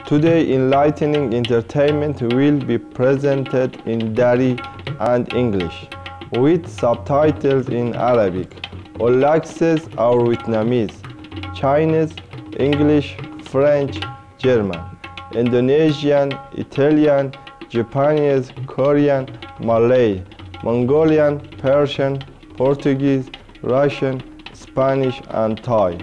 Today, enlightening entertainment will be presented in Dari and English, with subtitles in Arabic, all access or Vietnamese, Chinese, English, French, German, Indonesian, Italian, Japanese, Korean, Malay, Mongolian, Persian, Portuguese, Russian, Spanish, and Thai.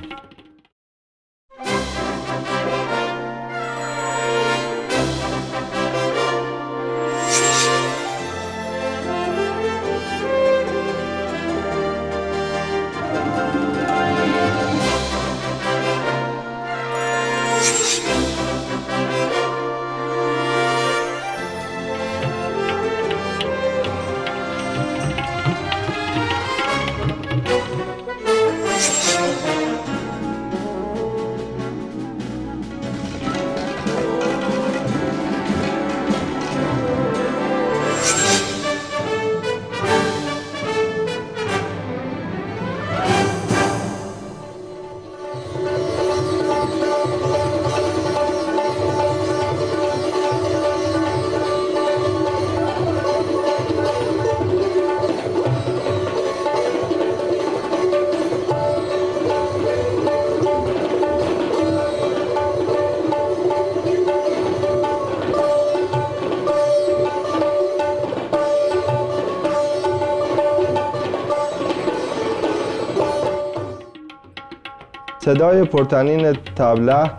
صدای پرطنین طبله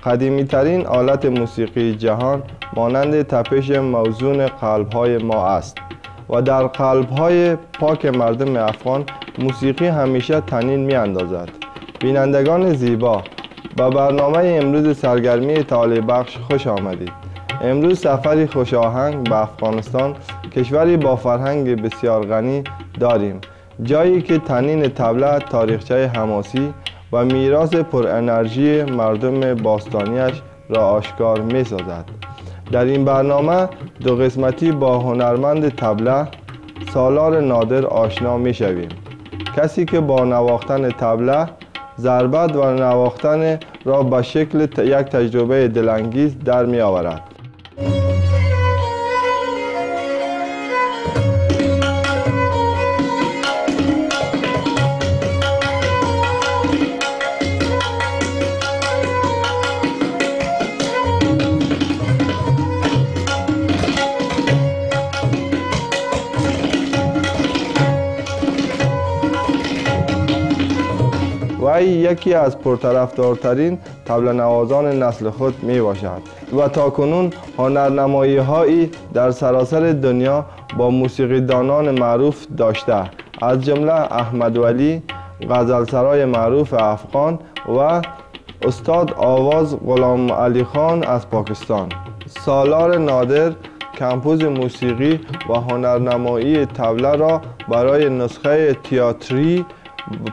قدیمی‌ترین آلت موسیقی جهان مانند تپش موزون قلب‌های ما است و در قلب‌های پاک مردم افغان موسیقی همیشه طنین می‌اندازد. بینندگان زیبا، به برنامه امروز سرگرمی تعالی بخش خوش آمدید. امروز سفری خوش آهنگ به افغانستان، کشوری با فرهنگ بسیار غنی داریم، جایی که طنین طبله تاریخچه حماسی و میراث پر انرژی مردم باستانیش را آشکار می سازد. در این برنامه دو قسمتی با هنرمند طبله سالار نادر آشنا می شویم، کسی که با نواختن طبله ضربت و نواختن را به شکل یک تجربه دلانگیز در می آورد. وی یکی از پرطرفدارترین طبله نوازان نسل خود می باشد و تاکنون هنرنمایی هایی در سراسر دنیا با موسیقیدانان معروف داشته، از جمله احمد ولی، غزلسرای معروف افغان و استاد آواز غلام علی خان از پاکستان. سالار نادر کمپوز موسیقی و هنرنمایی طبله را برای نسخه تئاتری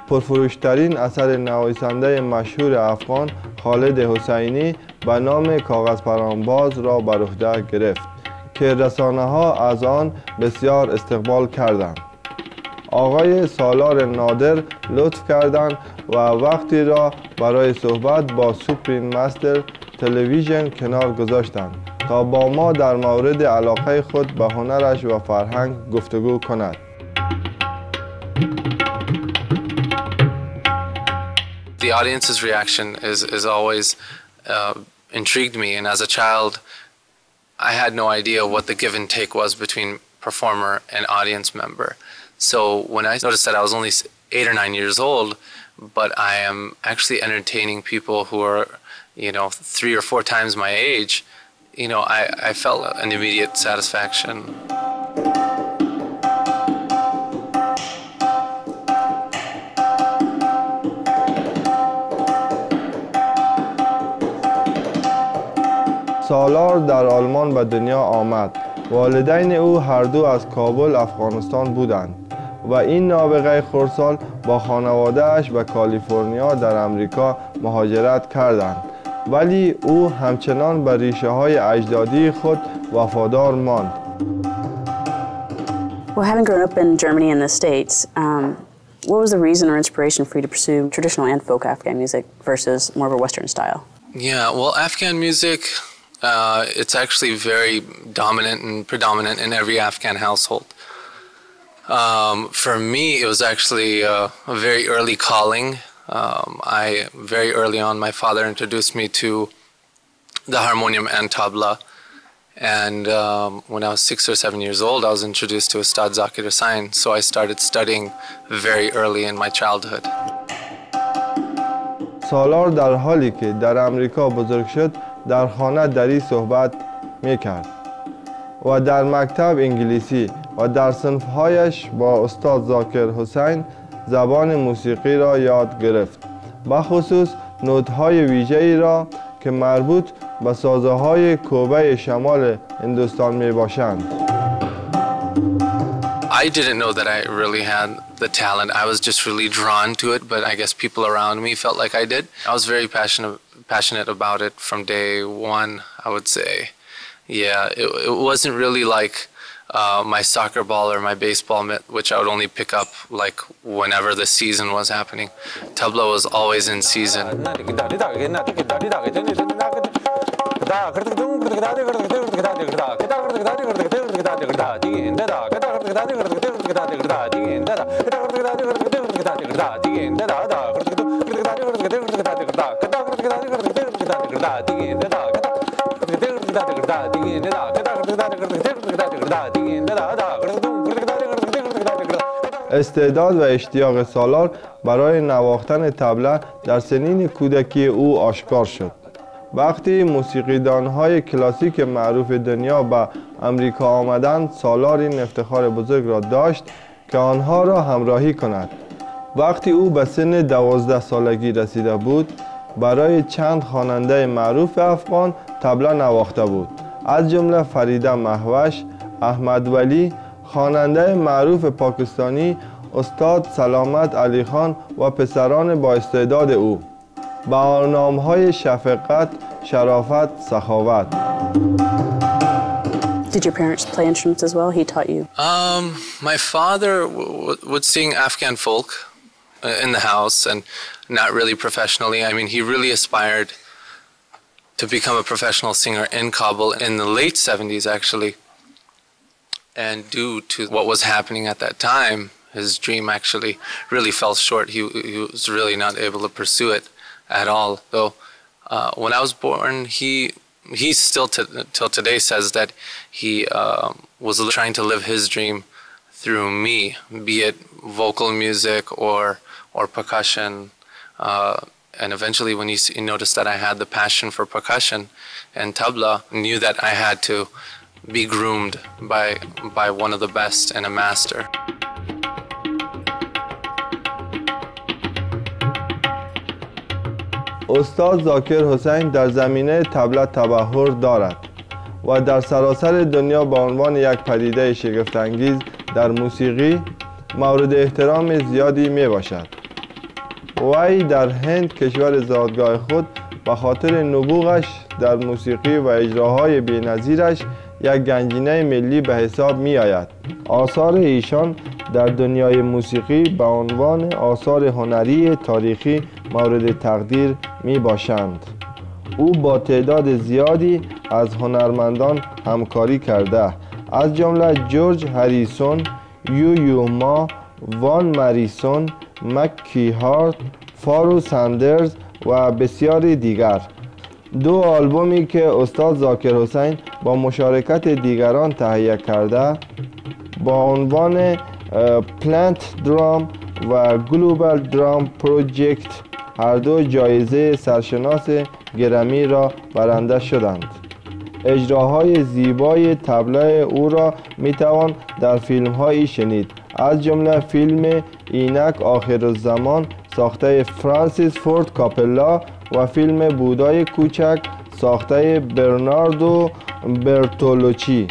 پرفروشترین اثر نویسنده مشهور افغان خالد حسینی به نام کاغذ پرانباز را بر عهده گرفت که رسانه ها از آن بسیار استقبال کردند. آقای سالار نادر لطف کردند و وقتی را برای صحبت با سوپریم مستر تلویزیون کنار گذاشتند تا با ما در مورد علاقه خود به هنرش و فرهنگ گفتگو کند. The audience's reaction is always intrigued me, and as a child I had no idea what the give and take was between performer and audience member. So when I noticed that I was only 8 or 9 years old, but I am actually entertaining people who are, 3 or 4 times my age, I felt an immediate satisfaction. سالار در آلمان به دنیا آمد. والدین او هر دو از کابل افغانستان بودند و این نابغه خردسال با خانواده‌اش به کالیفرنیا در امریکا مهاجرت کردند، ولی او همچنان به ریشه‌های اجدادی خود وفادار ماند. Well, having grown up in Germany and the States, what was the reason or inspiration for you to pursue traditional and folk Afghan music versus more of a Western style? Yeah, well, Afghan music, it's actually very dominant and predominant in every Afghan household. For me, it was actually a very early calling. Very early on, my father introduced me to the harmonium and tabla. And when I was 6 or 7 years old, I was introduced to Ustad Zakir Hussain. So I started studying very early in my childhood. سالار در حالی که در امریکا بزرگ شد در خانه دری صحبت میکرد و در مکتب انگلیسی و در صنفهایش با استاد ذاکر حسین زبان موسیقی را یاد گرفت، بخصوص نوت‌های ویژه‌ای را که مربوط به سازه‌های کوبه شمال هندوستان میباشند. I didn't know that I really had the talent. I was just really drawn to it, but I guess people around me felt like I did. I was very passionate about it from day one, I would say. Yeah, it wasn't really like my soccer ball or my baseball mitt, which I would only pick up like whenever the season was happening. Tabla was always in season. استعداد و اشتیاق سالار برای نواختن طبله در سنین کودکی او آشکار شد. وقتی موسیقیدان‌های کلاسیک معروف دنیا به امریکا آمدند، سالار این افتخار بزرگ را داشت که آنها را همراهی کند. وقتی او به سن 12 سالگی رسیده بود، برای چند خواننده معروف افغان طبله نواخته بود، از جمله فریده مهوش، احمد ولی، خواننده معروف پاکستانی استاد سلامت علی خان و پسران با استعداد او با نام‌های شفقت، شرافت، سخاوت. Did your parents play instruments as well? He taught you? My father would sing Afghan folk in the house, and not really professionally. I mean, he really aspired to become a professional singer in Kabul in the late 70s, actually. And due to what was happening at that time, his dream actually really fell short. He was really not able to pursue it at all. Though when I was born, he still till today says that he was trying to live his dream through me, be it vocal music or percussion. And eventually, when he noticed that I had the passion for percussion and tabla, knew that I had to be groomed by one of the best and a master. استاد ذاکر حسین در زمینه طبله تبحر دارد و در سراسر دنیا به عنوان یک پدیده شگفت‌انگیز در موسیقی مورد احترام زیادی می باشد. وی در هند، کشور زادگاه خود، به خاطر نبوغش در موسیقی و اجراهای بی‌نظیرش یک گنجینه ملی به حساب می آید. آثار ایشان در دنیای موسیقی به عنوان آثار هنری تاریخی مورد تقدیر می باشند. او با تعداد زیادی از هنرمندان همکاری کرده، از جمله جورج هریسون، یو ما، وان مریسون، مکی هارت، فارو ساندرز و بسیاری دیگر. دو آلبومی که استاد ذاکر حسین با مشارکت دیگران تهیه کرده با عنوان پلانت درام و گلوبال درام پروژکت هر دو جایزه سرشناس گرمی را برنده شدند. اجراهای زیبای طبله او را میتوان در فیلم‌هایی شنید، از جمله فیلم اینک آخرالزمان ساخته فرانسیس فورد کاپلا و فیلم بودای کوچک ساخته برناردو برتولوچی.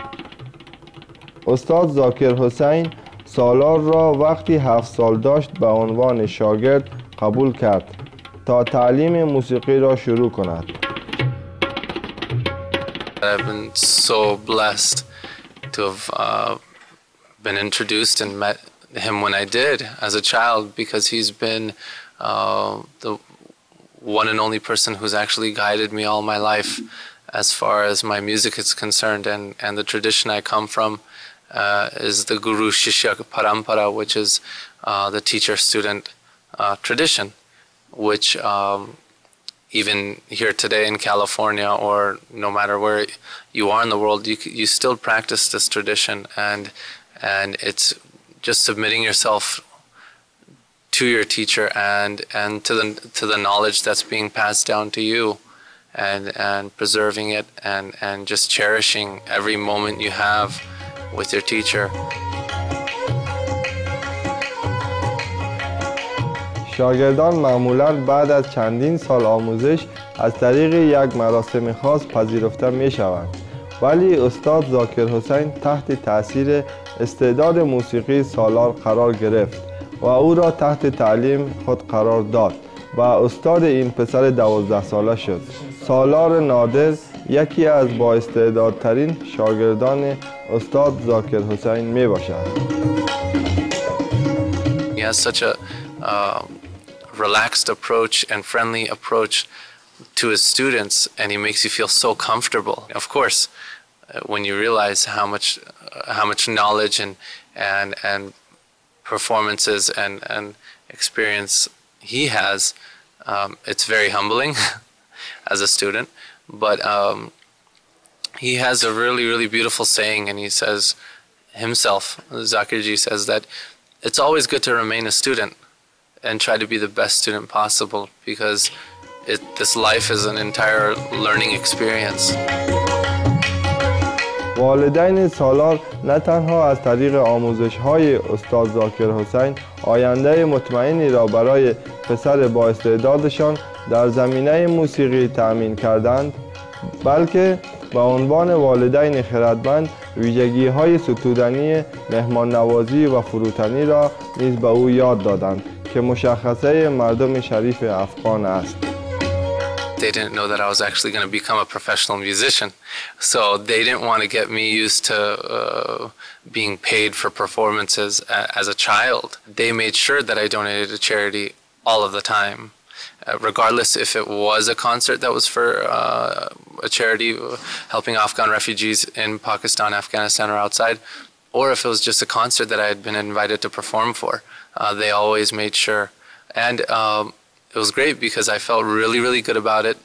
استاد ذاکر حسین سالار را وقتی 7 سال داشت به عنوان شاگرد قبول کرد تا تعلیم موسیقی را شروع کند. I've been so blessed to have been introduced and met him when I did as a child, because he's been one and only person who's actually guided me all my life as far as my music is concerned, and the tradition I come from is the Guru Shishya Parampara, which is the teacher-student tradition, which even here today in California, or no matter where you are in the world, you still practice this tradition, and it's just submitting yourself to your teacher and to the knowledge that's being passed down to you, and preserving it, and just cherishing every moment you have with your teacher. شاگردان معمولاً بعد از چندین سال آموزش از طریق یک مراسم خاص پذیرفته می شوند، ولی استاد ذاکر حسین تحت تأثیر استعداد موسیقی سالار قرار گرفت و او را تحت تعلیم خود قرار داد و استاد این پسر 12 ساله شد. سالار نادر یکی از با استعدادترین شاگردان استاد ذاکر حسین می باشد. He has such a relaxed approach and friendly approach to his students, and he makes you feel so comfortable. Of course, when you realize how much knowledge and performances and experience he has, it's very humbling as a student. But he has a really beautiful saying, and he says himself, Zakirji says, that it's always good to remain a student and try to be the best student possible, because this life is an entire learning experience. والدین سالار نه تنها از طریق آموزش‌های استاد ذاکر حسین آینده مطمئنی را برای پسر با استعدادشان در زمینه موسیقی تأمین کردند، بلکه به عنوان والدین خردمند ویژگی‌های ستودنی مهمان نوازی و فروتنی را نیز به او یاد دادند که مشخصه مردم شریف افغان است. They didn't know that I was actually going to become a professional musician, so they didn't want to get me used to being paid for performances as a child. They made sure that I donated to charity all of the time, regardless if it was a concert that was for a charity helping Afghan refugees in Pakistan, Afghanistan, or outside, or if it was just a concert that I had been invited to perform for. They always made sure. And it was great because I felt really good about it.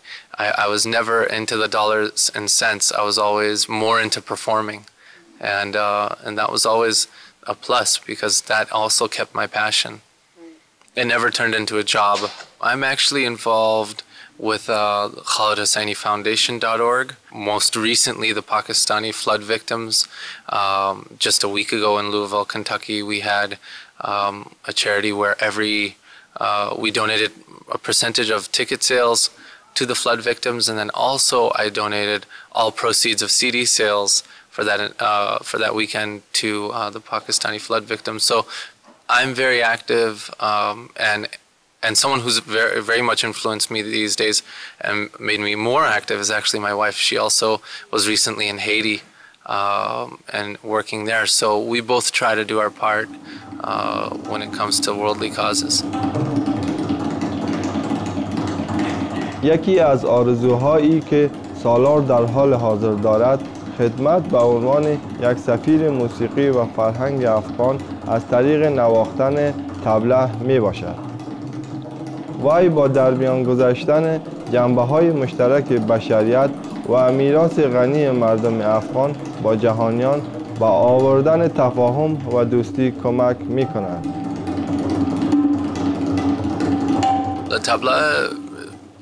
I was never into the dollars and cents. I was always more into performing. And that was always a plus, because that also kept my passion. It never turned into a job. I'm actually involved with KhalidHusseiniFoundation.org. Most recently, the Pakistani flood victims. Just a week ago in Louisville, Kentucky, we had a charity where we donated a percentage of ticket sales to the flood victims, and then also I donated all proceeds of CD sales for that weekend to the Pakistani flood victims. So I'm very active, and someone who's very much influenced me these days and made me more active is actually my wife. She also was recently in Haiti and working there. So we both try to do our part when it comes to worldly causes. یکی از آرزوهایی که سالار در حال حاضر دارد خدمت به عنوان یک سفیر موسیقی و فرهنگ افغان از طریق نواختن طبله می باشد. وی با در میان گذاشتن جنبه‌های مشترک بشریت و میراث غنی مردم افغان با جهانیان با آوردن تفاهم و دوستی کمک می کند. The tabla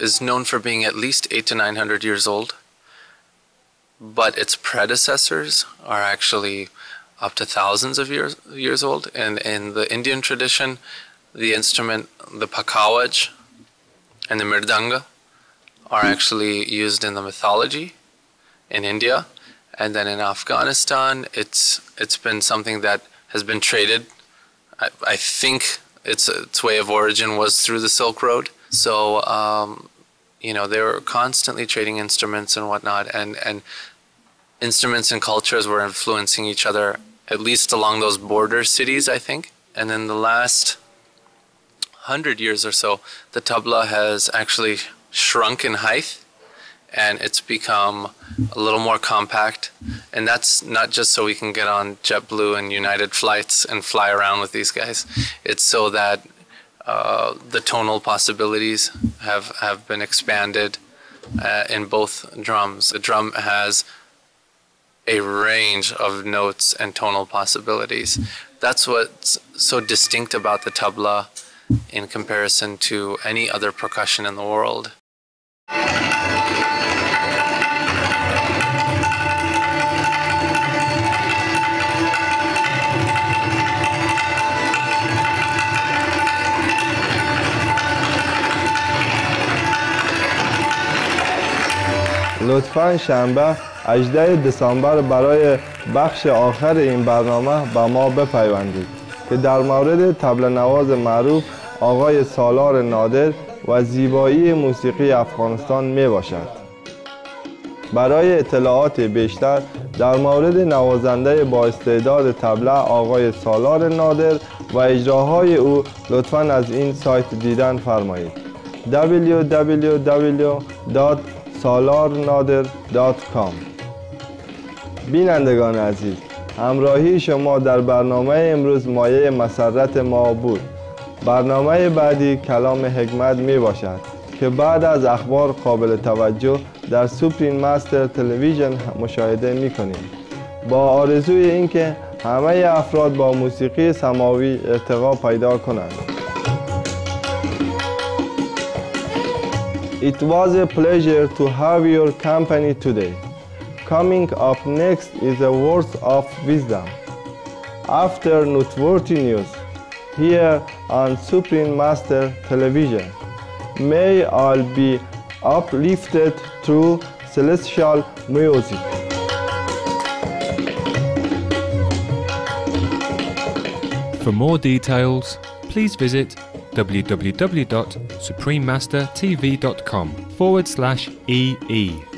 is known for being at least 800 to 900 years old, but its predecessors are actually up to thousands of years old. And in the Indian tradition, the instrument, the pakawaj and the mirdanga, are actually used in the mythology in India. And then in Afghanistan, it's been something that has been traded. I think its way of origin was through the Silk Road. So, they were constantly trading instruments and whatnot, and instruments and cultures were influencing each other, at least along those border cities, I think. And in the last 100 years or so, the tabla has actually shrunk in height, and it's become a little more compact. And that's not just so we can get on JetBlue and United flights and fly around with these guys. It's so that the tonal possibilities have been expanded in both drums. The drum has a range of notes and tonal possibilities. That's what's so distinct about the tabla in comparison to any other percussion in the world. لطفاً شنبه 18 دسامبر برای بخش آخر این برنامه با ما بپیوندید که در مورد طبل نواز معروف آقای سالار نادر و زیبایی موسیقی افغانستان می باشد. برای اطلاعات بیشتر در مورد نوازنده با استعداد طبله آقای سالار نادر و اجراهای او لطفاً از این سایت دیدن فرمایید: www.salarnader.com. بینندگان عزیز، همراهی شما در برنامه امروز مایه مسرت ما بود. برنامه بعدی کلام حکمت می باشد که بعد از اخبار قابل توجه در سوپریم ماستر تلویزیون مشاهده می کنیم، با آرزوی اینکه همه افراد با موسیقی سماوی ارتقا پیدا کنند. It was a pleasure to have your company today. Coming up next is a word of wisdom. After noteworthy news, here on Supreme Master Television, may all be uplifted through celestial music. For more details, please visit www.suprememastertv.com/EE.